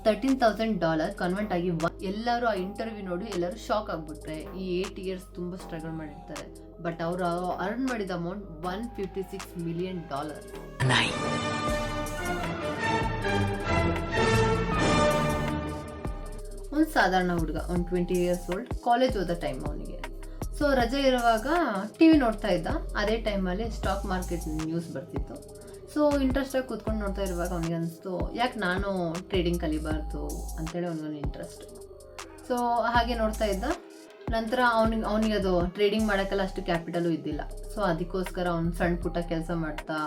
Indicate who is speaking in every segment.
Speaker 1: $13,000 convert ಆಗಿ ಎಲ್ಲರೂ ಆ ಇಂಟರ್ವ್ಯೂ ನೋಡಿ ಎಲ್ಲರೂ ಶಾಕ್ ಆಗ್ಬಿಟ್ರೆ. ಈ 8 years ತುಂಬಾ ಸ್ಟ್ರಗಲ್ ಮಾಡಿರ್ತಾರೆ. ಬಟ್ ಅವರು ಅರ್ನ್ ಮಾಡಿದ ಅಮೌಂಟ್ $156 million. ಒಂದು ಸಾಧಾರಣ ಹುಡುಗ, ಒಂದು 20 years old, ಕಾಲೇಜ್ ಓದೋ ಟೈಮ್ ಅವನಿಗೆ. ಸೊ ರಜೆ ಇರುವಾಗ ಟಿವಿ ನೋಡ್ತಾ ಇದ್ದ. ಅದೇ ಟೈಮಲ್ಲಿ ಸ್ಟಾಕ್ ಮಾರ್ಕೆಟ್ ನ್ಯೂಸ್ ಬರ್ತಿತ್ತು. ಸೊ ಇಂಟ್ರೆಸ್ಟಾಗಿ ಕೂತ್ಕೊಂಡು ನೋಡ್ತಾ ಇರುವಾಗ ಅವನಿಗೆ ಅನಿಸ್ತು, ಯಾಕೆ ನಾನು ಟ್ರೇಡಿಂಗ್ ಕಲಿಬಾರ್ದು ಅಂತೇಳಿ ಅವನಿಗೊಂದು ಇಂಟ್ರೆಸ್ಟ್. ಸೊ ಹಾಗೆ ನೋಡ್ತಾ ಇದ್ದ. ನಂತರ ಅವನಿಗೆ ಅದು ಟ್ರೇಡಿಂಗ್ ಮಾಡೋಕ್ಕೆಲ್ಲ ಅಷ್ಟು ಕ್ಯಾಪಿಟಲು ಇದ್ದಿಲ್ಲ. ಸೊ ಅದಕ್ಕೋಸ್ಕರ ಅವ್ನು ಸಣ್ಣ ಪುಟ್ಟ ಕೆಲಸ ಮಾಡ್ತಾ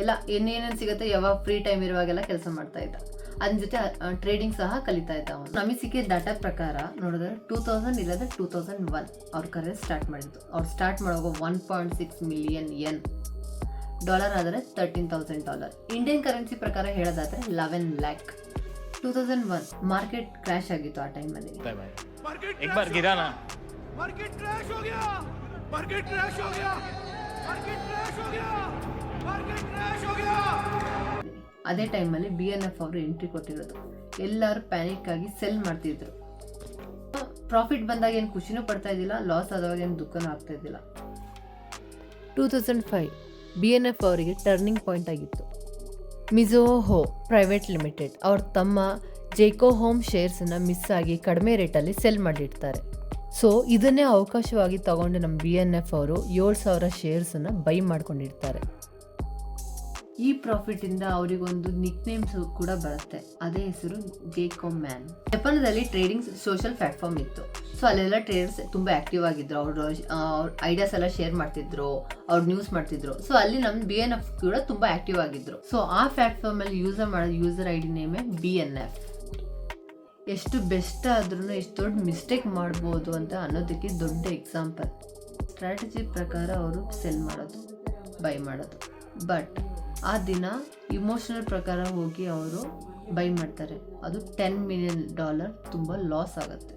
Speaker 1: ಎಲ್ಲ ಏನೇನೇನು ಸಿಗುತ್ತೆ ಯಾವಾಗ ಫ್ರೀ ಟೈಮ್ ಇರುವಾಗೆಲ್ಲ ಕೆಲಸ ಮಾಡ್ತಾ ಇದ್ದ. ಅದ್ರ ಜೊತೆ ಟ್ರೇಡಿಂಗ್ ಸಹ ಕಲಿತಾ ಇದ್ದ ಅವನು. ನಮಗೆ ಸಿಕ್ಕಿದ ಡಾಟಾ ಪ್ರಕಾರ ನೋಡಿದ್ರೆ 2000 ಇಲ್ಲದ್ರೆ 2001 ಅವ್ರ ಕರಿಯರ್ ಸ್ಟಾರ್ಟ್ ಮಾಡಿದ್ದು. ಅವ್ರು ಸ್ಟಾರ್ಟ್ ಮಾಡುವಾಗ $1.6 million ಡಾಲರ್ ಆದರೆ $13,000. ಇಂಡಿಯನ್ ಕರೆನ್ಸಿ ಪ್ರಕಾರ ಹೇಳೋದಾದ್ರೆ 11 lakh. 2001 ಮಾರ್ಕೆಟ್ ಕ್ರ್ಯಾಶ್ ಆಗಿತ್ತು ಆ ಟೈಮಲ್ಲಿ. ಅದೇ ಟೈಮಲ್ಲಿ BNF ಅವರು ಎಂಟ್ರಿ ಕೊಟ್ಟಿರೋದು. ಎಲ್ಲರೂ ಪ್ಯಾನಿಕ್ ಆಗಿ ಸೆಲ್ ಮಾಡ್ತಿದ್ರು. ಪ್ರಾಫಿಟ್ ಬಂದಾಗ ಏನು ಖುಷಿನೂ ಪಡ್ತಾ ಇದ್ದಿಲ್ಲ, ಲಾಸ್ ಆದವಾಗ ಏನು ದುಃಖನೂ ಆಗ್ತಾ ಇದ್ದಿಲ್ಲ. 2005 BNF ಅವರಿಗೆ ಟರ್ನಿಂಗ್ ಪಾಯಿಂಟ್ ಆಗಿತ್ತು. ಮಿಜೋಹೋ ಪ್ರೈವೇಟ್ ಲಿಮಿಟೆಡ್ ಅವ್ರ ತಮ್ಮ ಜೈಕೋ ಹೋಮ್ ಶೇರ್ಸನ್ನು ಮಿಸ್ ಆಗಿ ಕಡಿಮೆ ರೇಟಲ್ಲಿ ಸೆಲ್ ಮಾಡಿರ್ತಾರೆ. ಸೊ ಇದನ್ನೇ ಅವಕಾಶವಾಗಿ ತಗೊಂಡು ನಮ್ಮ BNF ಅವರು 7,000 ಶೇರ್ಸನ್ನು ಬೈ ಮಾಡ್ಕೊಂಡಿರ್ತಾರೆ. ಈ ಪ್ರಾಫಿಟಿಂದ ಅವರಿಗೊಂದು ನಿಕ್ ನೇಮ್ಸ್ ಕೂಡ ಬರುತ್ತೆ. ಅದೇ ಹೆಸರು ಜೇಕೋ ಮ್ಯಾನ್. ಜಪಾನದಲ್ಲಿ ಟ್ರೇಡಿಂಗ್ ಸೋಷಿಯಲ್ ಪ್ಲಾಟ್ಫಾರ್ಮ್ ಇತ್ತು. ಸೊ ಅಲ್ಲೆಲ್ಲ ಟ್ರೇಡರ್ಸ್ ತುಂಬ ಆಕ್ಟಿವ್ ಆಗಿದ್ರು. ಅವ್ರ ಐಡಿಯಾಸ್ ಎಲ್ಲ ಶೇರ್ ಮಾಡ್ತಿದ್ರು, ಅವ್ರು ನ್ಯೂಸ್ ಮಾಡ್ತಿದ್ರು. ಸೊ ಅಲ್ಲಿ ನಮ್ಮ BNF ಕೂಡ ತುಂಬ ಆಕ್ಟಿವ್ ಆಗಿದ್ರು. ಸೊ ಆ ಪ್ಲಾಟ್ಫಾರ್ಮಲ್ಲಿ ಯೂಸರ್ ID ನೇಮೇ BNF. ಎಷ್ಟು ಬೆಸ್ಟ್ ಆದ್ರೂ ಎಷ್ಟು ದೊಡ್ಡ ಮಿಸ್ಟೇಕ್ ಮಾಡ್ಬೋದು ಅಂತ ಅನ್ನೋದಕ್ಕೆ ದೊಡ್ಡ ಎಕ್ಸಾಂಪಲ್. ಸ್ಟ್ರಾಟಜಿ ಪ್ರಕಾರ ಅವರು ಸೆಲ್ ಮಾಡೋದು, ಬೈ ಮಾಡೋದು. ಬಟ್ ಆ ದಿನ ಇಮೋಷನಲ್ ಪ್ರಕಾರ ಹೋಗಿ ಅವರು ಬೈ ಮಾಡ್ತಾರೆ. ಅದು $10 million ತುಂಬ ಲಾಸ್ ಆಗುತ್ತೆ.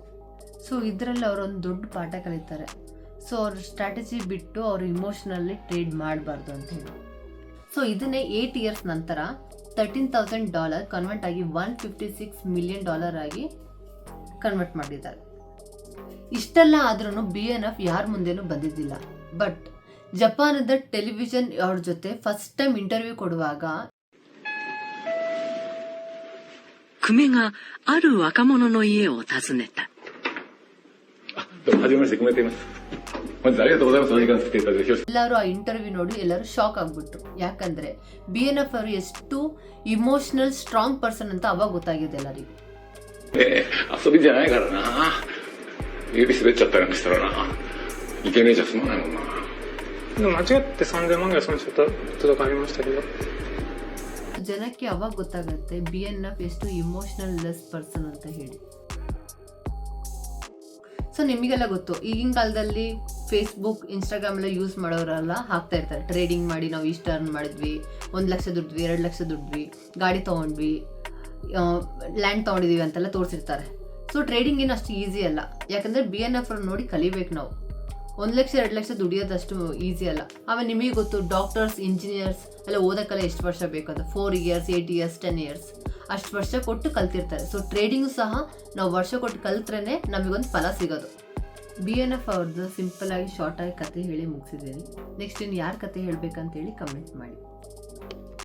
Speaker 1: ಸೊ ಇದರಲ್ಲಿ ಅವರೊಂದು ದೊಡ್ಡ ಪಾಠ ಕಲಿತಾರೆ. ಸೊ ಅವ್ರ ಸ್ಟ್ರಾಟಜಿ ಬಿಟ್ಟು ಅವರು ಇಮೋಷನಲ್ಲಿ ಟ್ರೇಡ್ ಮಾಡಬಾರ್ದು ಅಂತ ಹೇಳಿ. ಸೊ ಇದನ್ನೇ 8 years ನಂತರ $13,000 ಕನ್ವರ್ಟ್ ಆಗಿ $156 million ಆಗಿ ಕನ್ವರ್ಟ್ ಮಾಡಿದ್ದಾರೆ. ಇಷ್ಟೆಲ್ಲ ಆದ್ರೂ BNF ಯಾರ ಮುಂದೆನೂ ಬಂದಿದ್ದಿಲ್ಲ. ಬಟ್ ಜಪಾನದ ಟೆಲಿವಿಷನ್ ಅವ್ರ ಜೊತೆ ಫಸ್ಟ್ ಟೈಮ್ ಇಂಟರ್ವ್ಯೂ ಕೊಡುವಾಗ
Speaker 2: ಕುಮೆಗಾ ಆರು ವಕಮೊನೊನ ಇಯೆ ಒ ತಾಸುನೆತಾ.
Speaker 1: ಎಲ್ಲರೂ ಆ ಇಂಟರ್ವ್ಯೂ ನೋಡಿ ಎಲ್ಲರೂ ಶಾಕ್ ಆಗ್ಬಿಟ್ರು. ಯಾಕಂದ್ರೆ BNF ಅವರು ಎಷ್ಟು ಇಮೋಷನಲ್ ಸ್ಟ್ರಾಂಗ್ ಪರ್ಸನ್ ಅಂತ ಅವಾಗ ಗೊತ್ತಾಗಿದೆ ಎಲ್ಲರಿಗೂ. ಜನಕ್ಕೆ ಅವಾಗ ಗೊತ್ತಾಗುತ್ತೆ BNF ಎಷ್ಟು ಇಮೋಷನಲ್ ಲೆಸ್ ಪರ್ಸನ್ ಅಂತ ಹೇಳಿ. ಸೊ ನಿಮಗೆಲ್ಲ ಗೊತ್ತು, ಈಗಿನ ಕಾಲದಲ್ಲಿ ಫೇಸ್ಬುಕ್, ಇನ್ಸ್ಟಾಗ್ರಾಮ್ ಎಲ್ಲ ಯೂಸ್ ಮಾಡೋರೆಲ್ಲ ಹಾಕ್ತಾ ಇರ್ತಾರೆ, ಟ್ರೇಡಿಂಗ್ ಮಾಡಿ ನಾವು ಇಷ್ಟು ಅರ್ನ್ ಮಾಡಿದ್ವಿ, 1 ಲಕ್ಷ ದುಡ್ದ್ವಿ, 2 ಲಕ್ಷ ದುಡ್ದ್ವಿ, ಗಾಡಿ ತೊಗೊಂಡ್ವಿ, ಲ್ಯಾಂಡ್ ತೊಗೊಂಡಿದ್ದೀವಿ ಅಂತೆಲ್ಲ ತೋರಿಸಿರ್ತಾರೆ. ಸೊ ಟ್ರೇಡಿಂಗ್ ಏನು ಅಷ್ಟು ಈಸಿ ಅಲ್ಲ. ಯಾಕಂದರೆ BNF ಅವ್ರು ನೋಡಿ ಕಲಿಬೇಕು ನಾವು. 1 ಲಕ್ಷ 2 ಲಕ್ಷ ದುಡಿಯೋದಷ್ಟು ಈಸಿ ಅಲ್ಲ. ಆಮೇಲೆ ನಿಮಗೆ ಗೊತ್ತು, ಡಾಕ್ಟರ್ಸ್, ಇಂಜಿನಿಯರ್ಸ್ ಎಲ್ಲ ಓದೋಕ್ಕೆಲ್ಲ ಎಷ್ಟು ವರ್ಷ ಬೇಕದು? 4 years, 8 years, 10 years ಅಷ್ಟು ವರ್ಷ ಕೊಟ್ಟು ಕಲ್ತಿರ್ತಾರೆ. ಸೊ ಟ್ರೇಡಿಂಗು ಸಹ ನಾವು ವರ್ಷ ಕೊಟ್ಟು ಕಲ್ತ್ರೆ ನಮಗೊಂದು ಫಲ ಸಿಗೋದು. BNF ಅವ್ರದ್ದು ಸಿಂಪಲ್ ಆಗಿ ಶಾರ್ಟ್ ಆಗಿ ಕತೆ ಹೇಳಿ ಮುಗಿಸಿದ್ದೀನಿ. ನೆಕ್ಸ್ಟ್ ಇನ್ನು ಯಾರ ಕತೆ ಹೇಳಬೇಕಂತೇಳಿ ಕಮೆಂಟ್ ಮಾಡಿ.